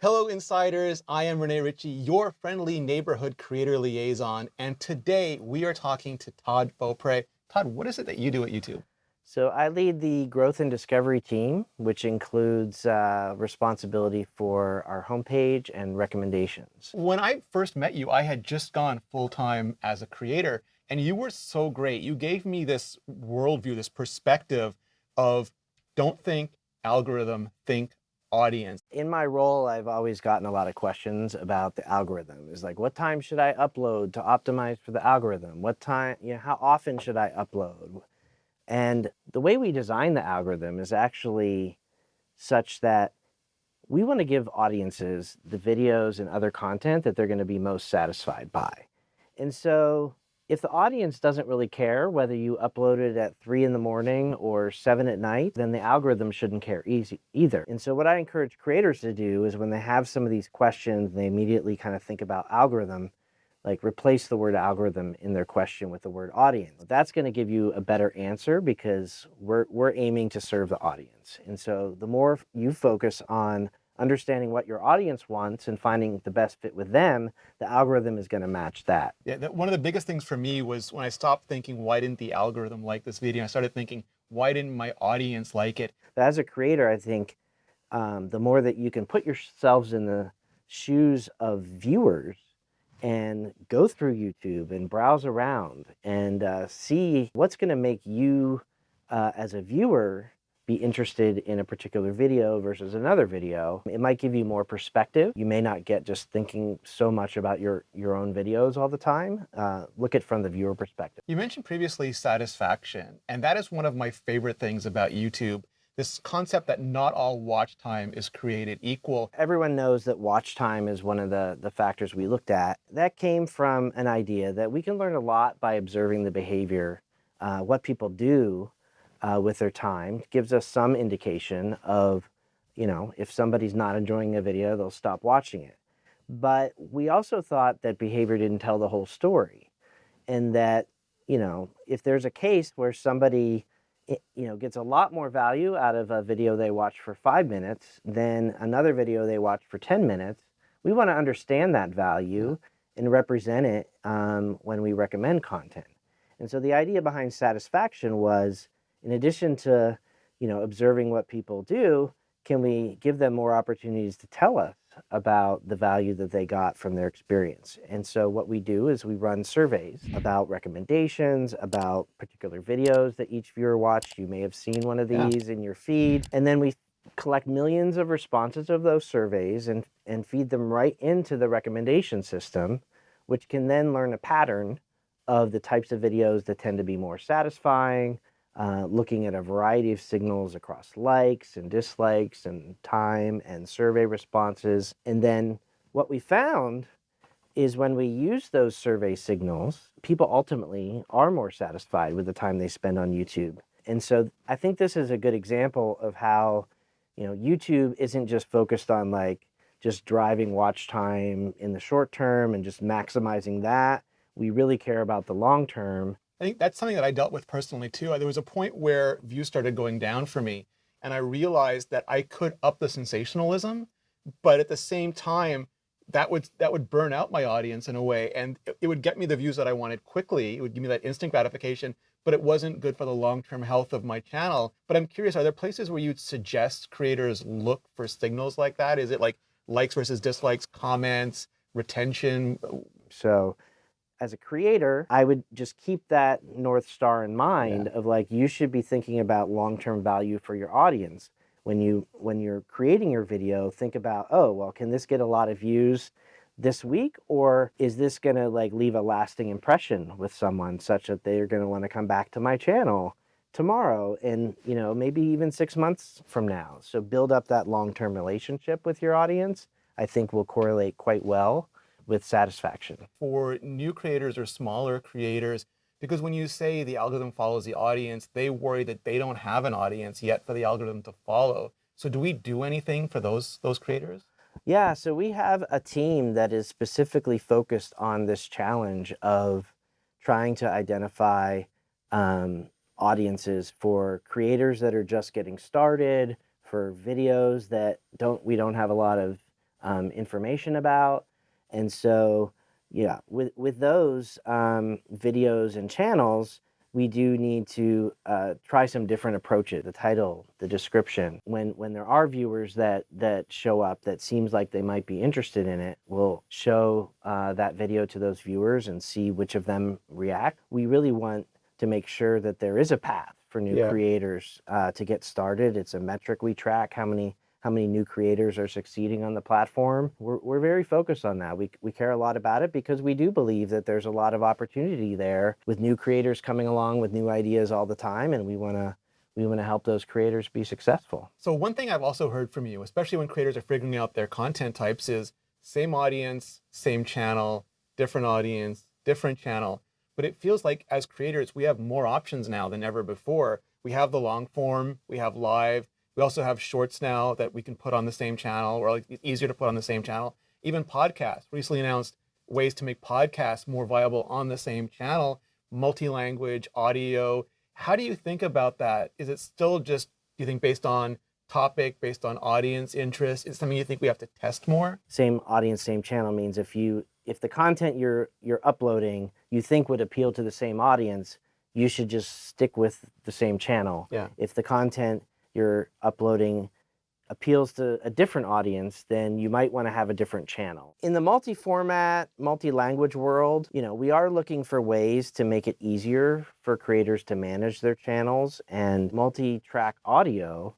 Hello, insiders. I am Rene Ritchie, your friendly neighborhood creator liaison, and today we are talking to Todd Beaupre. Todd, what is it that you do at YouTube? So I lead the growth and discovery team, which includes responsibility for our homepage and recommendations. When I first met you, I had just gone full time as a creator, and you were so great. You gave me this worldview, this perspective of don't think algorithm, think audience. In my role, I've always gotten a lot of questions about the algorithm. Is like, what time should I upload to optimize for the algorithm? What time, how often should I upload? And the way we design the algorithm is actually such that we want to give audiences the videos and other content that they're going to be most satisfied by. And so if the audience doesn't really care whether you upload it at 3 in the morning or 7 at night, then the algorithm shouldn't care either. And so what I encourage creators to do is when they have some of these questions, they immediately kind of think about algorithm, like replace the word algorithm in their question with the word audience. That's going to give you a better answer because we're aiming to serve the audience. And so the more you focus on understanding what your audience wants and finding the best fit with them, the algorithm is going to match that. Yeah, one of the biggest things for me was when I stopped thinking, why didn't the algorithm like this video? I started thinking, why didn't my audience like it? But as a creator, I think the more that you can put yourselves in the shoes of viewers and go through YouTube and browse around and see what's going to make you as a viewer be interested in a particular video versus another video. It might give you more perspective. You may not get just thinking so much about your own videos all the time. Look at it from the viewer perspective. You mentioned previously satisfaction, and that is one of my favorite things about YouTube. This concept that not all watch time is created equal. Everyone knows that watch time is one of the factors we looked at. That came from an idea that we can learn a lot by observing the behavior, what people do with their time. It gives us some indication of, if somebody's not enjoying a video, they'll stop watching it. But we also thought that behavior didn't tell the whole story, and that, if there's a case where somebody gets a lot more value out of a video they watch for 5 minutes than another video they watch for 10 minutes, we want to understand that value and represent it when we recommend content. And so the idea behind satisfaction was, in addition to, observing what people do, can we give them more opportunities to tell us about the value that they got from their experience? And so what we do is we run surveys about recommendations, about particular videos that each viewer watched. You may have seen one of these in your feed. And then we collect millions of responses of those surveys and feed them right into the recommendation system, which can then learn a pattern of the types of videos that tend to be more satisfying, looking at a variety of signals across likes and dislikes and time and survey responses. And then what we found is when we use those survey signals, people ultimately are more satisfied with the time they spend on YouTube. And so I think this is a good example of how, YouTube isn't just focused on just driving watch time in the short term and just maximizing that. We really care about the long term. I think that's something that I dealt with personally too. There was a point where views started going down for me, and I realized that I could up the sensationalism, but at the same time, that would burn out my audience in a way, and it would get me the views that I wanted quickly. It would give me that instant gratification, but it wasn't good for the long-term health of my channel. But I'm curious, are there places where you'd suggest creators look for signals like that? Is it like likes versus dislikes, comments, retention? So as a creator, I would just keep that North Star in mind of you should be thinking about long-term value for your audience. When you're creating your video, think about, oh, well, can this get a lot of views this week? Or is this gonna leave a lasting impression with someone such that they're gonna want to come back to my channel tomorrow and, maybe even 6 months from now? So build up that long-term relationship with your audience, I think will correlate quite well with satisfaction. For new creators or smaller creators, because when you say the algorithm follows the audience, they worry that they don't have an audience yet for the algorithm to follow. So do we do anything for those creators? Yeah, so we have a team that is specifically focused on this challenge of trying to identify audiences for creators that are just getting started, for videos that we don't have a lot of information about. And so, yeah, with those videos and channels, we do need to try some different approaches. The title, the description. When there are viewers that show up that seems like they might be interested in it, we'll show that video to those viewers and see which of them react. We really want to make sure that there is a path for new creators to get started. It's a metric we track, how many new creators are succeeding on the platform. We're very focused on that. We care a lot about it because we do believe that there's a lot of opportunity there with new creators coming along with new ideas all the time, and we want to help those creators be successful. So one thing I've also heard from you, especially when creators are figuring out their content types, is same audience, same channel, different audience, different channel. But it feels like as creators, we have more options now than ever before. We have the long form, we have live, we also have shorts now that we can put on the same channel, or like it's easier to put on the same channel. Even podcasts recently announced ways to make podcasts more viable on the same channel, multi-language, audio. How do you think about that? Is it still just, do you think, based on topic, based on audience interest? Is it something you think we have to test more? Same audience, same channel means if the content you're uploading you think would appeal to the same audience, you should just stick with the same channel. Yeah. If the content you're uploading appeals to a different audience, then you might want to have a different channel. In the multi-format, multi-language world, we are looking for ways to make it easier for creators to manage their channels. And multi-track audio,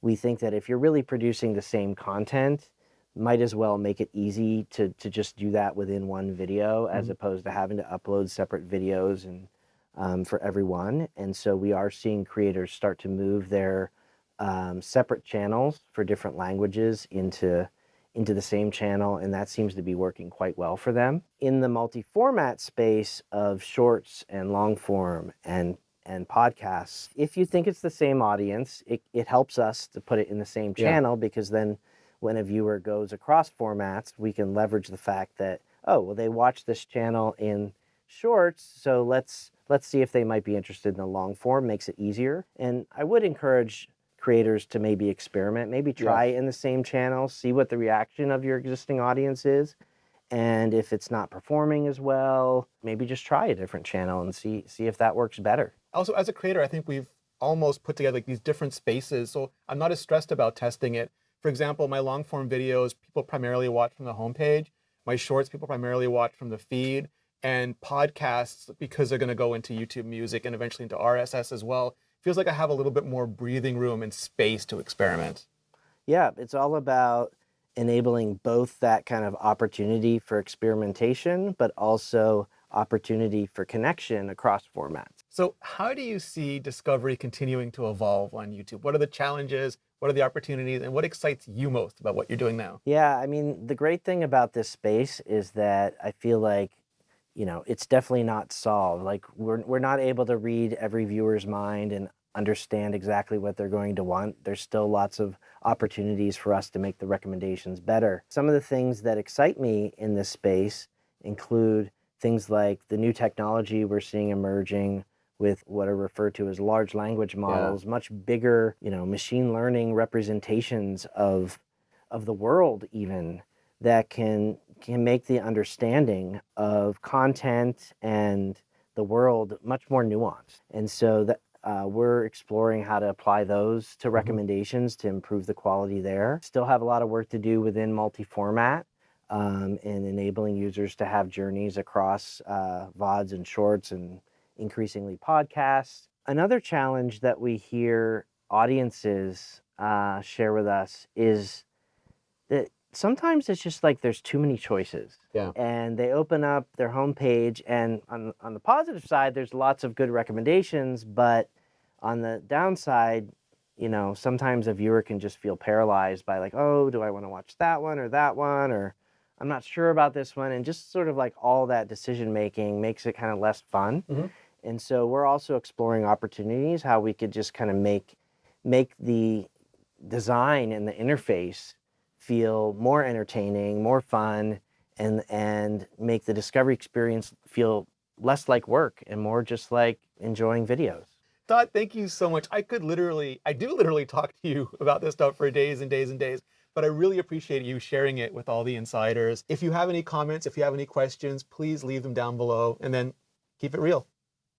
we think that if you're really producing the same content, might as well make it easy to just do that within one video, as opposed to having to upload separate videos and for everyone. And so we are seeing creators start to move their separate channels for different languages into the same channel, and that seems to be working quite well for them. In the multi-format space of shorts and long form and podcasts, if you think it's the same audience, it helps us to put it in the same channel, because then when a viewer goes across formats, we can leverage the fact that, oh, well, they watch this channel in shorts, so let's see if they might be interested in the long form. Makes it easier. And I would encourage creators to maybe experiment, maybe try in the same channel, see what the reaction of your existing audience is. And if it's not performing as well, maybe just try a different channel and see if that works better. Also, as a creator, I think we've almost put together like these different spaces, so I'm not as stressed about testing it. For example, my long form videos, people primarily watch from the homepage. My shorts, people primarily watch from the feed. And podcasts, because they're going to go into YouTube Music and eventually into RSS as well, feels like I have a little bit more breathing room and space to experiment. Yeah, it's all about enabling both that kind of opportunity for experimentation, but also opportunity for connection across formats. So how do you see discovery continuing to evolve on YouTube? What are the challenges? What are the opportunities? And what excites you most about what you're doing now? Yeah, I mean, the great thing about this space is that I feel like, it's definitely not solved. Like we're not able to read every viewer's mind and understand exactly what they're going to want. There's still lots of opportunities for us to make the recommendations better. Some of the things that excite me in this space include things like the new technology we're seeing emerging with what are referred to as large language models, much bigger, machine learning representations of the world even, that can make the understanding of content and the world much more nuanced. And so that we're exploring how to apply those to recommendations to improve the quality there. Still have a lot of work to do within multi-format and enabling users to have journeys across VODs and shorts and increasingly podcasts. Another challenge that we hear audiences share with us is that sometimes it's just like there's too many choices. Yeah. And they open up their homepage, and on the positive side, there's lots of good recommendations, but on the downside, sometimes a viewer can just feel paralyzed by like, oh, do I want to watch that one, or I'm not sure about this one, and just sort of like all that decision making makes it kind of less fun. And so we're also exploring opportunities, how we could just kind of make the design and the interface feel more entertaining, more fun, and make the discovery experience feel less like work and more just like enjoying videos. Todd, thank you so much. I do literally talk to you about this stuff for days and days and days. But I really appreciate you sharing it with all the insiders. If you have any comments, if you have any questions, please leave them down below, and then keep it real.